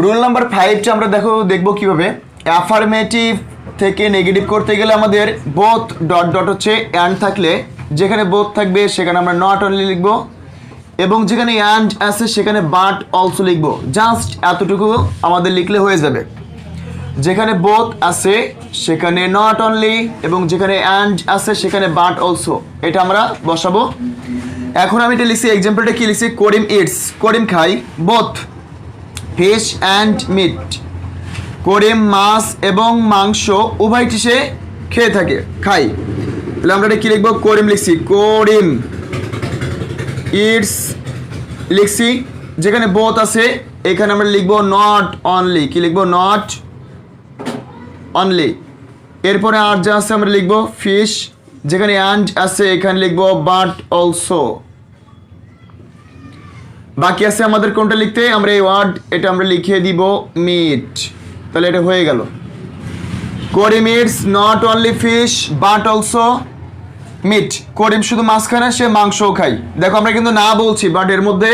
Rule number 5টা আমরা দেখবো কিভাবে অ্যাফার্মেটিভ থেকে নেগেটিভ করতে গেলে আমাদের বোথ ডট ডট হচ্ছে অ্যান্ড থাকলে যেখানে বোথ থাকবে সেখানে আমরা নট অনলি লিখবো এবং যেখানে অ্যান্ড আছে সেখানে বাট অলসো লিখবো। জাস্ট এতটুকু আমাদের লিখলে হয়ে যাবে। যেখানে বোথ আছে সেখানে নট অনলি এবং যেখানে অ্যান্ড আছে সেখানে বাট অলসো, এটা আমরা বসাবো। এখন আমি এটা লিখছি, এক্সাম্পলটা কি লিখছি, করিম ইটস, করিম খাই বোথ ফিশ অ্যান্ড মিট। করিম মাছ এবং মাংস উভয়টি সে খেয়ে থাকে, খাই। তাহলে আমরা এটা কী লিখবো, করিম লিখছি, করিম ইটস লিখছি। যেখানে বোথ আছে এখানে আমরা লিখবো নট অনলি, কি লিখবো, নট অনলি। এরপরে আর যা আছে আমরা লিখবো ফিশ, যেখানে অ্যান্ড আছে এখানে লিখবো বাট অলসো। বাকি আছে আমাদের কোনটা লিখতে, আমরা এই ওয়ার্ড এটা আমরা লিখে দিব মিট। তাহলে এটা হয়ে গেল, Karim it's not only fish but also meat. Karim শুধু মাছ খায় না, সে মাংসও খায়। দেখো আমরা কিন্তু না বলছি বাট এর মধ্যে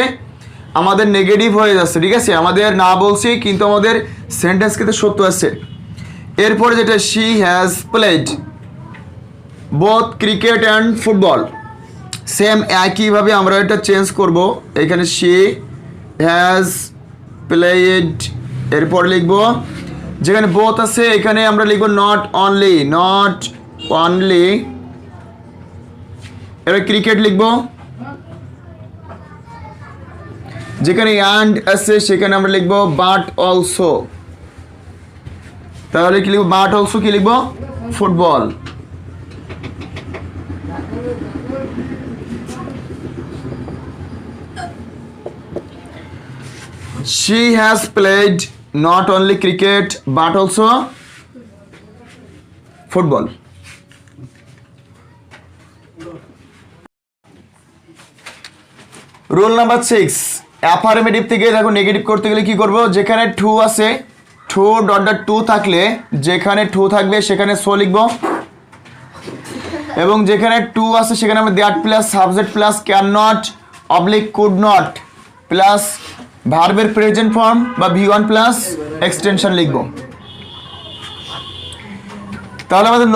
আমাদের নেগেটিভ হয়ে যাচ্ছে, ঠিক আছে। আমাদের না বলছি কিন্তু আমাদের সেন্টেন্স কিন্তু সত্য আছে। এরপরে যেটা she has played both cricket and football, same একইভাবে আমরা এটা চেঞ্জ করব। এখানে শি হ্যাজ প্লেড, এরপর লিখব যেখানে বোথ আছে এখানে আমরা লিখব নট অনলি, নট অনলি। এবার ক্রিকেট লিখব, যেখানে অ্যান্ড আছে সেখানে আমরা লিখব বাট অলসো। তাহলে কি লিখব, বাট অলসো কি লিখব, football. She has played not only cricket but also football. Rule number 6, affirmative থেকে দেখো নেগেটিভ করতে গেলে কি করব, যেখানে টু আছে টু ডট ডট টু থাকলে যেখানে টু থাকবে সেখানে সো লিখব এবং যেখানে টু আছে সেখানে আমরা that plus subject plus can not oblique could not plus ভার্বের প্রেজেন্ট ফর্ম বা V1 প্লাস এক্সটেনশন লিখব। তাহলে আমাদের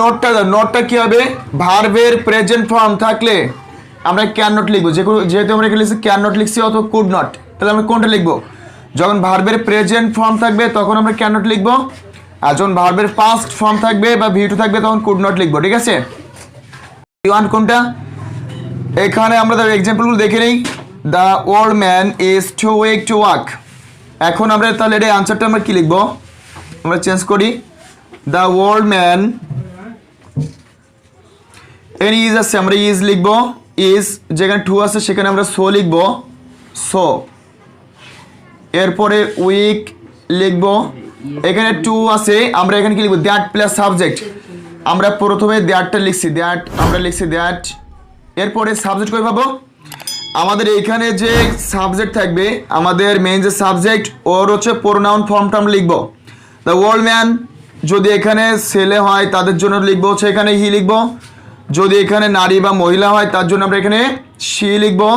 নোটটা কি হবে, ভার্বের প্রেজেন্ট ফর্ম থাকলে আমরা ক্যান নট লিখবো, যেহেতু আমরা এখানে লিখছি ক্যান নট লিখছি অথবা কুড নট। তাহলে আমরা কোনটা লিখবো, যখন ভার্বের প্রেজেন্ট ফর্ম থাকবে তখন আমরা ক্যান নট লিখবো, আর যখন ভার্বের পাস্ট ফর্ম থাকবে বা V2 থাকবে তখন কুড নট লিখবো, ঠিক আছে। V1 কোনটা, এখানে আমরা এক্সাম্পলগুলো দেখে নিই। The old man is too weak to walk. এখন আমরা তাহলে এটা আনসারটা আমরা কি লিখবো, আমরা চেঞ্জ করি, দ্য ওল্ড ম্যান, এর ইজ আছে আমরা ইজ লিখবো, ইজ যেখানে টু আছে সেখানে আমরা সো লিখবো, সো। এরপরে উইক লিখবো, এখানে টু আছে আমরা এখানে কি লিখবো, দ্যাট প্লাস সাবজেক্ট। আমরা প্রথমে দ্যাটটা লিখছি, দ্যাট আমরা লিখছি দ্যাট। এরপরে সাবজেক্ট কই পাবো, আমাদের এখানে যে সাবজেক্ট থাকবে আমাদের মেইন যে সাবজেক্ট ওর হচ্ছে প্রোনাউন ফর্মটা আমরা লিখবো। দ্য ওল্ড ম্যান যদি এখানে ছেলে হয় তাদের জন্য লিখবো হচ্ছে এখানে হি লিখবো, যদি এখানে নারী বা মহিলা হয় তার জন্য আমরা এখানে শি লিখবো,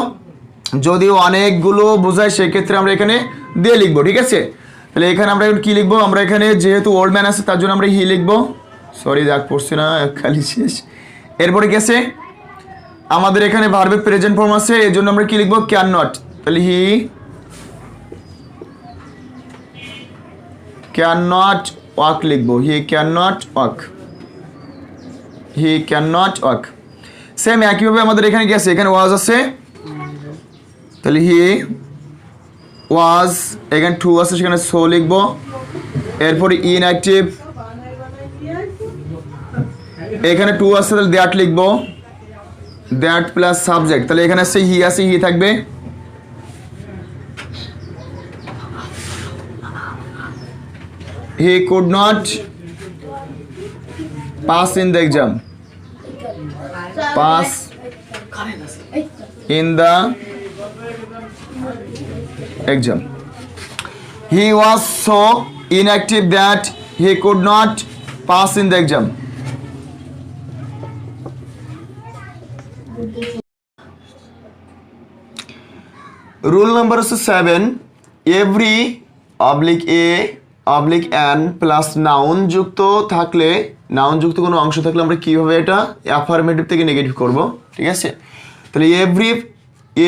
যদি অনেকগুলো বোঝায় সেক্ষেত্রে আমরা এখানে দিয়ে লিখবো, ঠিক আছে। তাহলে এখানে আমরা এখন কী লিখবো, আমরা এখানে যেহেতু ওল্ড ম্যান আছে তার জন্য আমরা হি লিখবো, সরি দাগ পড়ছি না খালি শেষ। এরপরে গেছে আমাদের এখানে ভার্বের প্রেজেন্ট ফর্ম আছে এই জন্য আমরা কি লিখবো, ক্যান নট। তাহলে হি ক্যান নট ওয়াক লিখবো, he can not walk, he can not walk. Same একইভাবে আমাদের এখানে গেছে, এখানে ওয়াজ আছে তাহলে হি ওয়াজ, এখানে টু আছে সেখানে সো লিখবো। এরপরে ইনঅ্যাক্টিভ, এখানে টু আছে তাহলে দ্যাট লিখবো, দ্যাট প্লাস সাবজেক্ট। তাহলে এখানে আছে হি থাকবে, he could not pass in the exam, pass in the exam. He was so inactive that he could not pass in the exam. Rule number হচ্ছে 7, every oblique a oblique an plus noun যুক্ত থাকলে, noun যুক্ত কোনো অংশ থাকলে আমরা কীভাবে এটা অ্যাফার্মেটিভ থেকে নেগেটিভ করব, ঠিক আছে? তাহলে এভরি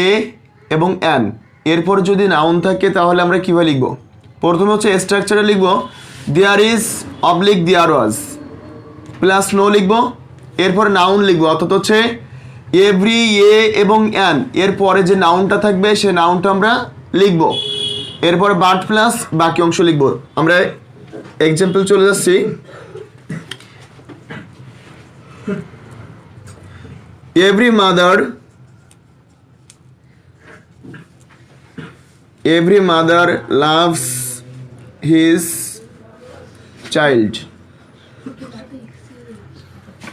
এ এবং অ্যান এরপর যদি নাউন থাকে তাহলে আমরা কীভাবে লিখব? প্রথমে হচ্ছে স্ট্রাকচারে লিখব there is oblique there was plus no লিখব, এরপর নাউন লিখব, অর্থাৎ হচ্ছে এভরি এ এবং অ্যান এরপরে যে নাউনটা থাকবে সে নাউনটা আমরা লিখব, এরপরে বাট প্লাস বাকি অংশ লিখব। আমরা এক্সাম্পল চলে যাচ্ছি। Every mother loves his child.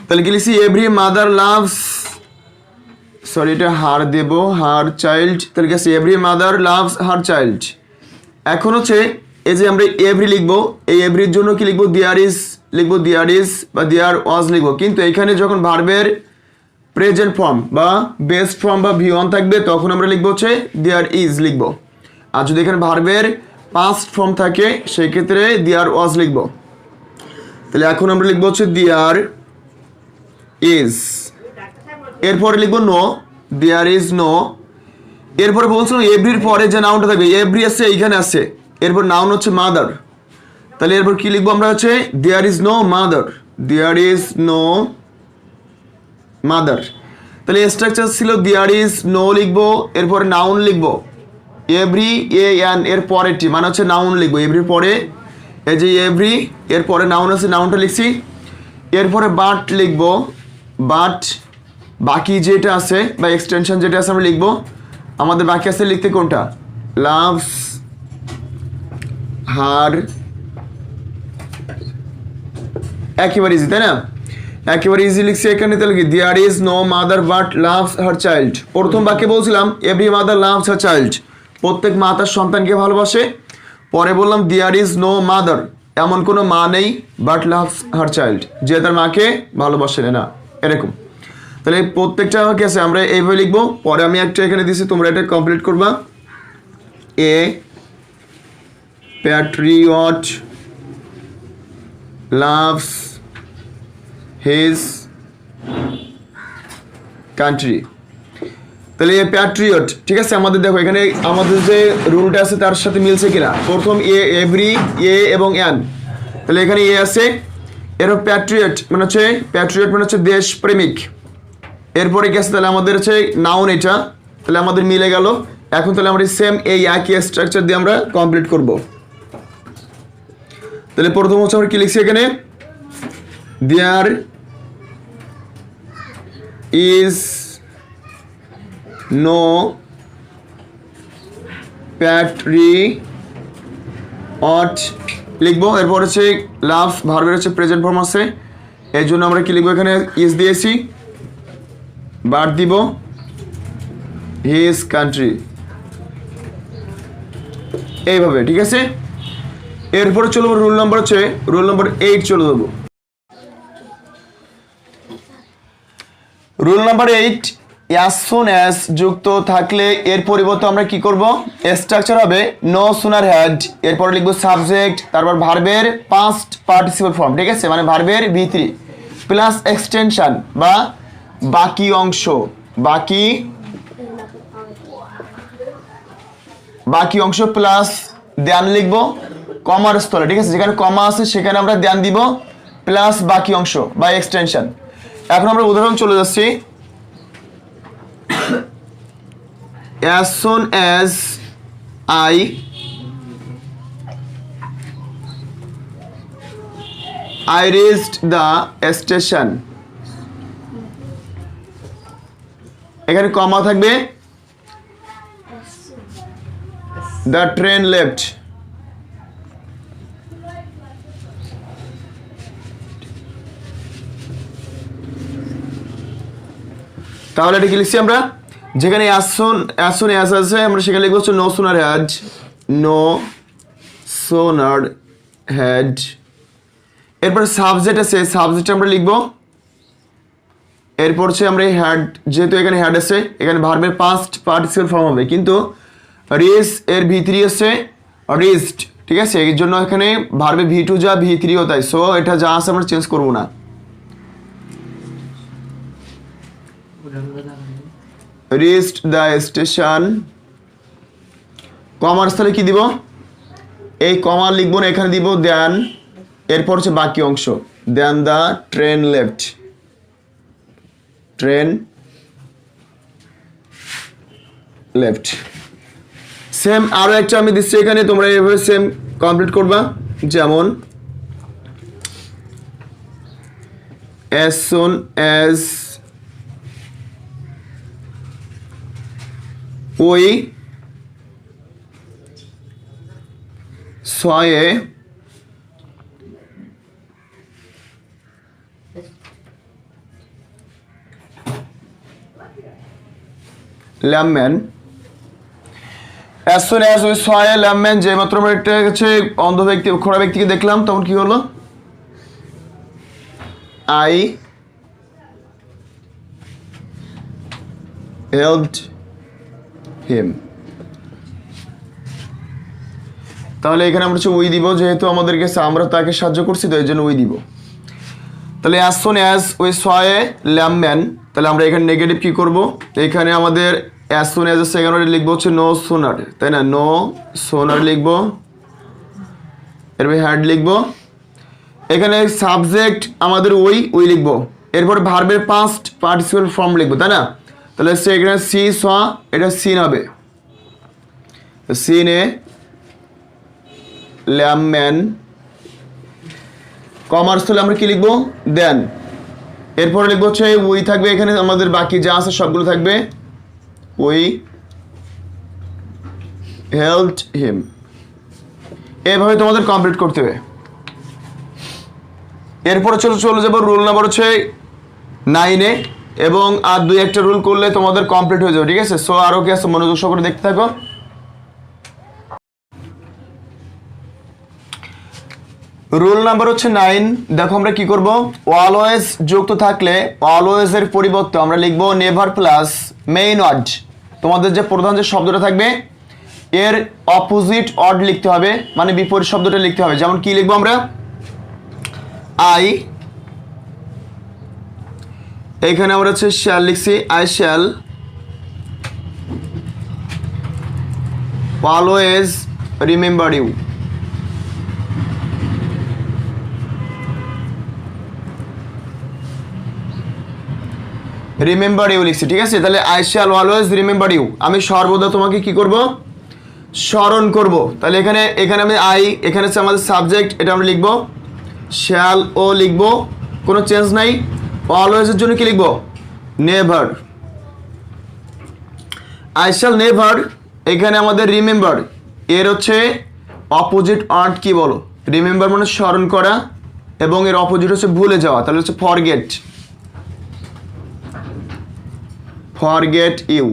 তাহলে কি লিখছি? এভরি মাদার লাভস, সরি এটা হার দেব, হার চাইল্ড। তাহলে কি আছে? Every mother loves her child. এখন হচ্ছে এই যে আমরা এভরি লিখবো, এই এভরির জন্য কি লিখবো? দেয়ার ইজ লিখবো, দেয়ার ইজ বা দেয়ার ওয়াজ লিখবো। কিন্তু এখানে যখন ভার্বের প্রেজেন্ট ফর্ম বা বেস্ট ফর্ম বা ভি ওয়ান থাকবে তখন আমরা লিখবো হচ্ছে দেয়ার ইজ লিখবো। আর যদি এখানে ভার্বের পাস্ট ফর্ম থাকে সেই ক্ষেত্রে দেয়ার ওয়াজ লিখবো। তাহলে এখন আমরা লিখবো হচ্ছে দেয়ার ইজ, এরপরে লিখবো নো, দেয়ার ইজ নো। এরপরে বলছিলাম এভরির পরে যে নাউনটা থাকবে, এভরি আছে এইখানে আছে, এরপর নাউন হচ্ছে মাদার। তাহলে এরপর কি লিখবো আমরা? হচ্ছে there is no mother, there is no mother. তাহলে স্ট্রাকচার ছিল দেয়ার ইজ নো লিখবো, এরপরে নাউন লিখবো এভরি এ অ্যান এর পরেরটি মানে হচ্ছে নাউন লিখবো, এভরির পরে এই যে এভরি এর পরে নাউন আছে, নাউনটা লিখছি। এরপরে বাট লিখবো, বাট বাকি যেটা আছে বা এক্সটেনশন যেটা আছে আমরা লিখবো। আমাদের বাকি আছে লিখতে কোনটা? লাভস হার, একেবারে ইজি তাই না? একেবারে ইজি লিখছি এখানে। তাহলে কি there is no mother but loves her child. প্রথম বাক্যে বলছিলাম every mother loves her child, প্রত্যেক মা তার সন্তানকে ভালোবাসে। পরে বললাম দেয়ার ইজ নো মাদার, এমন কোনো মা নেই বাট লাভস হার চাইল্ড, যে তার মাকে ভালোবাসে না, এরকম। তাহলে প্রত্যেকটা কি আছে আমরা এইভাবে লিখবো। পরে আমি একটা এখানে দিছি, তোমরা এটা কমপ্লিট করবা। এ প্যাট্রিয়ট লাভস হিজ কান্ট্রি। তাহলে এ প্যাট্রিয়ট, ঠিক আছে? আমাদের দেখো এখানে আমাদের যে রুলটা আছে তার সাথে মিলছে কিনা। প্রথম এভরি এ এবং অ্যান, তাহলে এখানে এ আছে, এরপর প্যাট্রিয়ট মানে হচ্ছে দেশপ্রেমিক। এরপরে কি আছে? তাহলে আমাদের হচ্ছে নাউন এটা, তাহলে আমাদের মিলে গেল। এখন তাহলে আমরা সেম এই একই স্ট্রাকচার দিয়ে আমরা কমপ্লিট করব। তাহলে প্রথম হচ্ছে আমরা কি লিখছি এখানে? দেয়ার ইজ নো প্যাট্রিয়ট লিখবো। এরপর হচ্ছে লাভ ভার্বের হচ্ছে প্রেজেন্ট ফর্ম আছে, এই জন্য আমরা কি লিখবো? এখানে ইজ দিয়েছি, বাট দিব হিজ কান্ট্রি, এইভাবে, ঠিক আছে? এরপরে চলবো রুল নাম্বার 8 চলে যাবো। Rule number 8, as soon as যুক্ত থাকলে এর পরিবর্তে আমরা কি করব? স্ট্রাকচার হবে নো সুনার হ্যাড, এরপরে লিখবো সাবজেক্ট, তারপর ভার্বের পাস্ট পার্টিসিপল ফর্ম, ঠিক আছে? মানে ভার্বের V3 প্লাস এক্সটেনশন বা বাকি অংশ, বাকি অংশ প্লাস দেন লিখবো কমার স্থলে, ঠিক আছে? যেখানে কমা আছে সেখানে আমরা দেন দিব প্লাস বাকি অংশ বা এক্সটেনশন। এখন আমরা উদাহরণ চলে যাচ্ছি। as soon as I reached the station, এখানে কমা থাকবে, the train left, তাহলে এটা কি লিখছি আমরা? যেখানে as soon as আছে আমরা সেখানে লিখবো হচ্ছে no sooner had। এরপর সাবজেক্ট আছে, সাবজেক্ট আমরা লিখবো। এরপর হচ্ছে আমরা হ্যাড, যেহেতু এখানে হ্যাড আছে এখানে ভার্বের পাস্ট পার্টিসিপল ফর্ম হবে, কিন্তু রিচ এর V3 আছে রিচড, ঠিক আছে, এর জন্য এখানে ভার্বে V2 যা V3 ও তাই, সো এটা যা আছে আমরা চেঞ্জ করব না। রিচড দ্য স্টেশন, কমার স্থলে কি দিব, এই কমা লিখবো না, এখানে দিব দেন, এরপর হচ্ছে বাকি অংশ, then the train left, train left. Same আরো একটা আমি দিচ্ছি এখানে, তোমরা এইভাবে সেম কমপ্লিট করবা, যেমন as soon as we saw a ল্যাম্যান, as soon as we saw a ল্যাম্যান, যে মাত্র আমরা একটা হচ্ছে অন্ধ ব্যক্তি খোড়া ব্যক্তিকে দেখলাম তখন কি হলো, I helped him। তাহলে এখানে আমরা হচ্ছে ওই দিব, যেহেতু আমাদেরকে আমরা তাকে সাহায্য করছি তো এই জন্য ওই দিব। তাহলে as soon as we saw a ল্যাম্যান, তাহলে আমরা এখানে নেগেটিভ কি করব, এখানে আমাদের as soon as এর সেকেন্ড ওয়ার্ড লিখবো হচ্ছে no sooner, তাই না, no sooner লিখবো, এরপর হ্যাড লিখবো, এখানে সাবজেক্ট আমাদের ওই লিখবো, এরপর ভার্বের পাস্ট পার্টিসিপল ফর্ম লিখবো, তাই না। তাহলে সে এখানে সি স, এটা সিন হবে, সিন এ ল্যাম্যান, কমার্স হলে আমরা কি লিখবো, দেন, এরপরে লিখবো হচ্ছে উই থাকবে, এখানে আমাদের বাকি যা আছে সবগুলো থাকবে, উই হেল্পড হিম। এভাবে তোমাদের কমপ্লিট করতে হবে। এরপরে চলে যাবো রুল নাম্বার হচ্ছে 9-এ, এবং আর 2-1টা রুল করলে তোমাদের কমপ্লিট হয়ে যাবে, ঠিক আছে। সো আরো কি আছে মনোযোগ সহকারে দেখতে থাকো। রুল নাম্বার হচ্ছে 9, দেখো আমরা কি করব, অলওয়েজ যুক্ত থাকলে অলওয়েজ এর পরিবর্তে আমরা লিখবো নেভার প্লাস মেইন ওয়ার্ড। তোমাদের যে প্রধান যে শব্দটা থাকবে এর অপোজিট ওয়ার্ড লিখতে হবে, মানে বিপরীত শব্দটা লিখতে হবে। যেমন কি লিখবো আমরা, আই, এখানে আমরা হচ্ছে শ্যাল লিখছি, I shall always remember you. Remember you লিখছি, ঠিক আছে। তাহলে I shall always remember you, আমি সর্বদা তোমাকে কি করব, স্মরণ করব। তাহলে এখানে আমি আই, এখানে হচ্ছে আমাদের সাবজেক্ট, এটা আমরা লিখবো, শ্যাল ও লিখবো, কোনো চেঞ্জ নাই। অলওয়েজের জন্য কি লিখবো, নেভার, আই শ্যাল নেভার। এখানে আমাদের রিমেম্বার, এর হচ্ছে অপোজিট ওয়ার্ড কি বলো, রিমেম্বার মানে স্মরণ করা, এবং এর অপোজিট হচ্ছে ভুলে যাওয়া, তাহলে হচ্ছে ফরগেট, ফরগেট ইউ।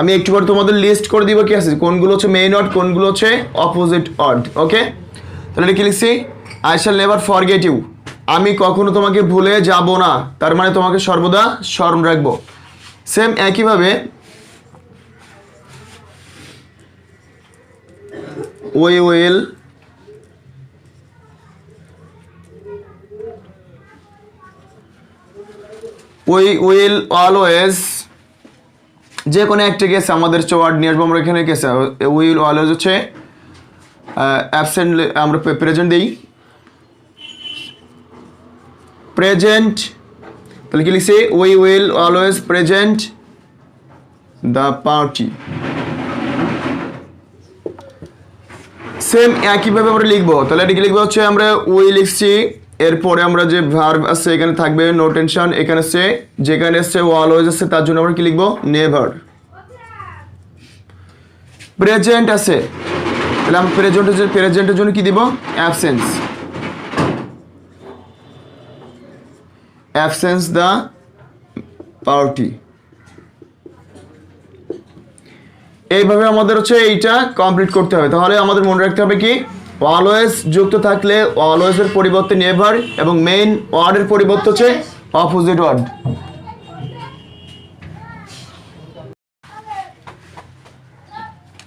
আমি একটু পরে তোমাদের লিস্ট করে দিব কি আছে, কোনগুলো হচ্ছে মেইন ওয়ার্ড, কোনগুলো হচ্ছে অপোজিট ওয়ার্ড, ওকে। তাহলে কি লিখছি, I shall never forget you, আমি কখনো তোমাকে ভুলে যাব না, তার মানে তোমাকে সর্বদা স্মরণ রাখবো। সেম একইভাবে we will always, যে কোনো একটা কেসে আমাদের ওয়ার্ড নিয়ে আসবো আমরা এখানে কেসে, উইল অলওয়েজ হচ্ছে অ্যাবসেন্ট, আমরা প্রেজেন্ট দিই, প্রেজেন্ট। তাহলে কি লিখছি, we will always present the party. Same একইভাবে আমরা লিখবো, তাহলে এটা কি লিখবো হচ্ছে আমরা উই লিখছি, এরপরে আমরা যে ভার্ব আছে এখানে থাকবে নো টেনশন, এখানে আছে যেখানে আছে অলওয়েজ আছে তার জন্য আমরা কি লিখবো, নেভার। প্রেজেন্ট আছে, তাহলে আমরা প্রেজেন্টের জন্য কি দিব, অ্যাবসেন্স, অ্যাবসেন্স দ্য পার্টি। এইভাবে আমাদের হচ্ছে এইটা কমপ্লিট করতে হবে। তাহলে আমাদের মনে রাখতে হবে কি, অলওয়েজ যুক্ত থাকলে অলওয়েজ এর পরিবর্তে নেভার, এবং মেইন ওয়ার্ডের পরিবর্তে হচ্ছে অপোজিট ওয়ার্ড।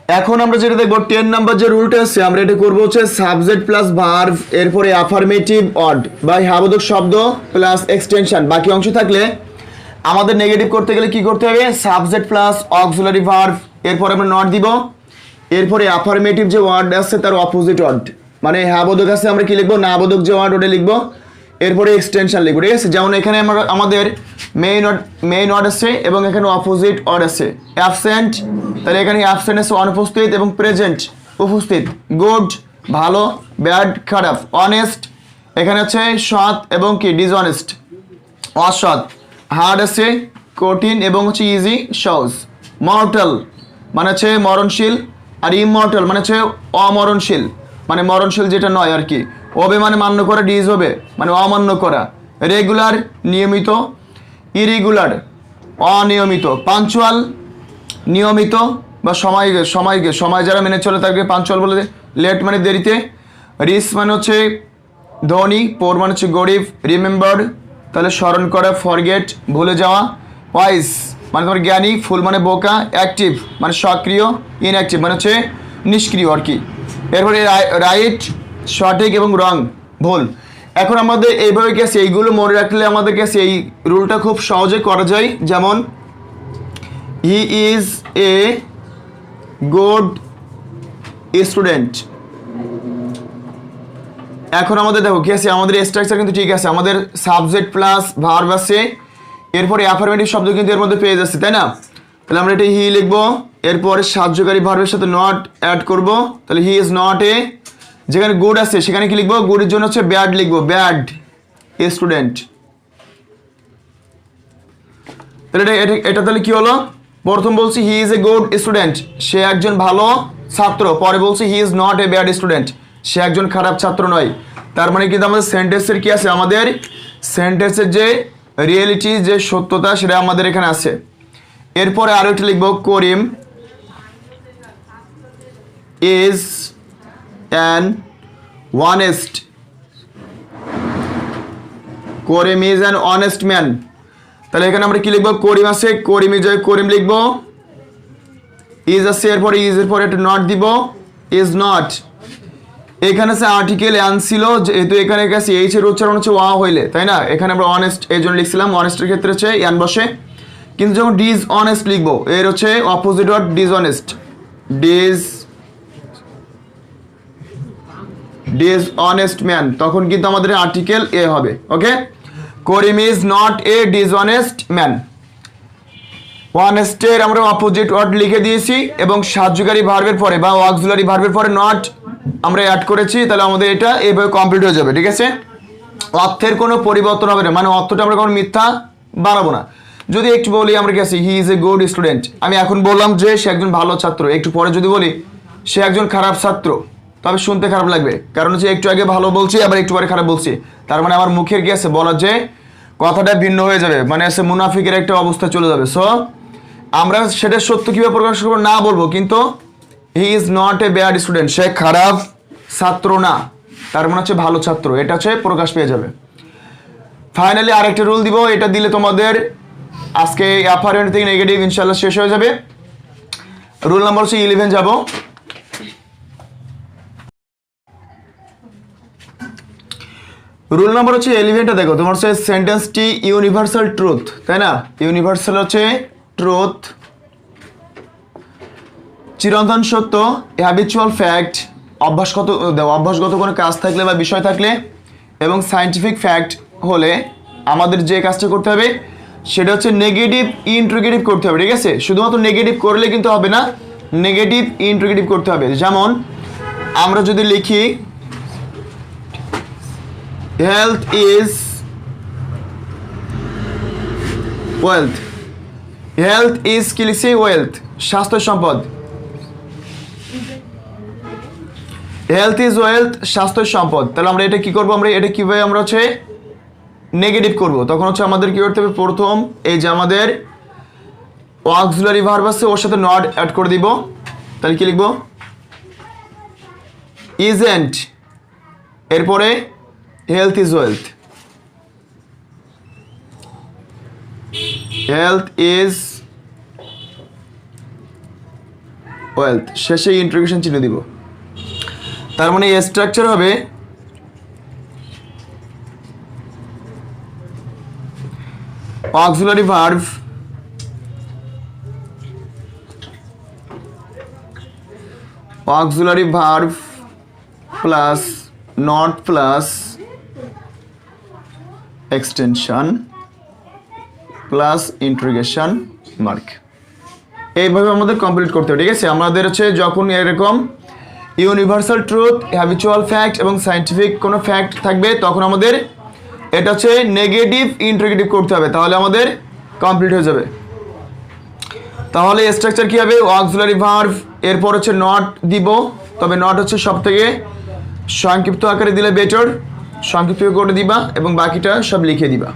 এখন আমরা যেটা দেখবো 10 নাম্বার যে রুলটা আছে আমরা এটা করবো হচ্ছে সাবজেক্ট প্লাস ভার্ব, এরপরে অ্যাফার্মেটিভ অড বা হ্যাবোধক শব্দ প্লাস এক্সটেনশন, বাকি অংশ থাকলে আমাদের নেগেটিভ করতে গেলে কি করতে হবে, সাবজেক্ট প্লাস অক্সিলারি ভার্ব, এরপরে আমরা নট দিব, এরপরে অ্যাফার্মেটিভ যে ওয়ার্ড আছে তার অপোজিট ওয়ার্ড, মানে হ্যাবোধক আছে আমরা কি লিখবো, না বোধক যে ওয়ার্ড ওটা লিখবো, এরপরে এক্সটেনশন লিখবো। ঠিক আছে, যেমন এখানে আমরা আমাদের মেইন ওয়ার্ড আছে এবং এখানে অপোজিট ওয়ার্ড আছে। অ্যাবসেন্ট, তাহলে এখানে অ্যাবসেন্ট আছে অনুপস্থিত, এবং প্রেজেন্ট উপস্থিত। গুড ভালো, ব্যাড খারাপ। অনেস্ট এখানে আছে সৎ এবং কি ডিসঅনেস্ট অসৎ। হার্ড আছে কঠিন এবং হচ্ছে ইজি সহজ। মর্টাল মানে হচ্ছে মরণশীল, আর ইমর্টাল মানে হচ্ছে অমরণশীল, মানে মরণশীল যেটা নয় আর কি। ওবে মানে মান্য করা, ডিজ হবে মানে অমান্য করা। রেগুলার নিয়মিত, ইরেগুলার অনিয়মিত। পাঞ্চুয়াল নিয়মিত বা সময় যারা মেনে চলে তাকে পাঞ্চুয়াল বলে। লেট মানে দেরিতে। রিচ মানে হচ্ছে ধনী, পোর মানে হচ্ছে গরিব। রিমেম্বার তাহলে স্মরণ করা, ফরগেট ভুলে যাওয়া। ওয়াইজ মানে তোমার জ্ঞানী, ফুল মানে বোকা। অ্যাক্টিভ মানে সক্রিয়, ইনঅ্যাক্টিভ মানে হচ্ছে নিষ্ক্রিয় আর কি। এরপরে রাইট সঠিক এবং রং ভুল। এখন আমাদের এইভাবে কি আছে, এইগুলো মনে রাখলে আমাদের কাছে এই রুলটা খুব সহজে করা যায়। যেমন হি ইজ এ গুড স্টুডেন্ট। এখন আমাদের দেখো কি আছে, আমাদের স্ট্রাকচার কিন্তু ঠিক আছে, আমাদের সাবজেক্ট প্লাস ভার্ব আছে, এরপরে অ্যাফার্মেটিভ শব্দ কিন্তু এর মধ্যে পেয়ে যাচ্ছে, তাই না? তাহলে আমরা এটা হি লিখবো, এরপরে সাহায্যকারী ভার্বের সাথে নট অ্যাড করব, তাহলে হি ইজ নট এ। যেখানে গুড আছে সেখানে কি লিখবো, গুডের জন্য হচ্ছে ব্যাড লিখবো, ব্যাড স্টুডেন্ট। তাহলে এটা তাহলে কি হলো, প্রথম বলছি he is a good student, সে একজন ভালো ছাত্র। পরে বলছি he is not a bad student, সে একজন খারাপ ছাত্র নয়। তার মানে কিন্তু আমাদের সেন্টেন্সের কি আছে, আমাদের সেন্টেন্সের যে রিয়েলিটি যে সত্যতা সেটা আমাদের এখানে আছে। এরপরে আরো একটা লিখবো, Karim is an honest, Karim is an honest man. তাহলে এখানে আমরা কি লিখবো, করিম আছে, করিম ইজ করিম লিখবো। ইজ আছে, এরপরে ইজ এর পরে একটা নট দিব, ইজ নট। এখানে আছে আর্টিকেল অ্যান ছিল, যেহেতু এখানে কাছে এইচ এর উচ্চারণ হচ্ছে ওয়া হইলে, তাই না? এখানে আমরা অনেস্ট এই জন্য লিখছিলাম, অনেস্টের ক্ষেত্রে হচ্ছে অ্যান বসে। কিন্তু যখন ডিজ অনেস্ট লিখবো, এর হচ্ছে opposite word dishonest, dishonest man, তখন কিন্তু আমাদের আর্টিকেল এ হবে। Okay, Karim is not a dishonest man. অনেস্টের আমরা অপোজিট ওয়ার্ড লিখে দিয়েছি এবং সাহায্যকারী ভার্বের পরে বা অক্সিলারি ভার্বের পরে নট আমরা অ্যাড করেছি, তাহলে আমাদের এটা এইভাবে কমপ্লিট হয়ে যাবে। ঠিক আছে, অর্থের কোনো পরিবর্তন হবে না, মানে অর্থটা আমরা কোনো মিথ্যা বানাবো না। যদি একটু বলি আমরা কি আছি, হি ইজ এ গুড স্টুডেন্ট, আমি এখন বললাম যে সে একজন ভালো ছাত্র, একটু পরে যদি বলি সে একজন খারাপ ছাত্র, তবে শুনতে খারাপ লাগবে, কারণ হচ্ছে একটু আগে ভালো বলছি আবার একটু পরে খারাপ বলছি, তার মানে আমার মুখের কি আছে বলার যে কথাটা ভিন্ন হয়ে যাবে, মানে আছে মুনাফিকের একটা অবস্থা চলে যাবে। সো আমরা সেটা সত্য কিভাবে প্রকাশ করবো না বলবো, কিন্তু he is not a bad student, সে খারাপ ছাত্র না, তার মানে হচ্ছে ভালো ছাত্র, এটা হচ্ছে প্রকাশ পেয়ে যাবে। ফাইনালি আরেকটা রুল দিব, এটা দিলে তোমাদের আজকে অ্যাফারেন্ট থেকে নেগেটিভ ইনশাল্লাহ শেষ হয়ে যাবে। রুল নাম্বার হচ্ছে 11 যাব। রুল নাম্বার হচ্ছে 11টা দেখো, তোমার হচ্ছে সেন্টেন্সটি ইউনিভার্সাল ট্রুথ, তাই না? ইউনিভার্সাল হচ্ছে ট্রুথ, চিরন্তন সত্য, হ্যাবিচুয়াল ফ্যাক্ট, অভ্যাসগত কোনো কাজ থাকলে বা বিষয় থাকলে, এবং সায়েন্টিফিক ফ্যাক্ট হলে আমাদের যে কাজটা করতে হবে সেটা হচ্ছে নেগেটিভ ইন্ট্রোগেটিভ করতে হবে। ঠিক আছে, শুধুমাত্র নেগেটিভ করলে কিন্তু হবে না, নেগেটিভ ইন্ট্রোগেটিভ করতে হবে। যেমন আমরা যদি লিখি health is wealth, health is কি লিখছি, ওয়েলথ স্বাস্থ্য সম্পদ, হেলথ ইজ ওয়েলথ স্বাস্থ্য সম্পদ। তাহলে আমরা এটা কি করবো, আমরা এটা কিভাবে আমরা হচ্ছে নেগেটিভ করব, তখন হচ্ছে আমাদের কি করতে হবে, প্রথম এই যে আমাদের অক্সিলারি ভার্ব আছে ওর সাথে নট অ্যাড করে দিব, তাহলে কি লিখবো, ইজেন্ট, এরপরে health is wealth, health is wealth, শেষে ইন্টিগ্রেশন চিহ্ন দিব। তার মানে স্ট্রাকচার হবে auxiliary verb plus not plus extension plus integration mark. এইভাবে আমাদের কমপ্লিট করতে হবে, ঠিক আছে। আমাদের হচ্ছে যখন এরকম ইউনিভার্সাল ট্রুথ, হ্যাবিচুয়াল ফ্যাক্ট এবং সায়েন্টিফিক কোনো ফ্যাক্ট থাকবে তখন আমাদের এটা হচ্ছে নেগেটিভ ইন্টিগ্রেটিভ করতে হবে, তাহলে আমাদের কমপ্লিট হয়ে যাবে। তাহলে স্ট্রাকচার কী হবে, অক্সিলারি ভার্ব, এরপর হচ্ছে নট দিব, তবে নট হচ্ছে সব থেকে সংক্ষিপ্ত আকারে দিলে বেটার, সংক্ষিপ্ত করে দিবা এবং বাকিটা সব লিখে দিবা।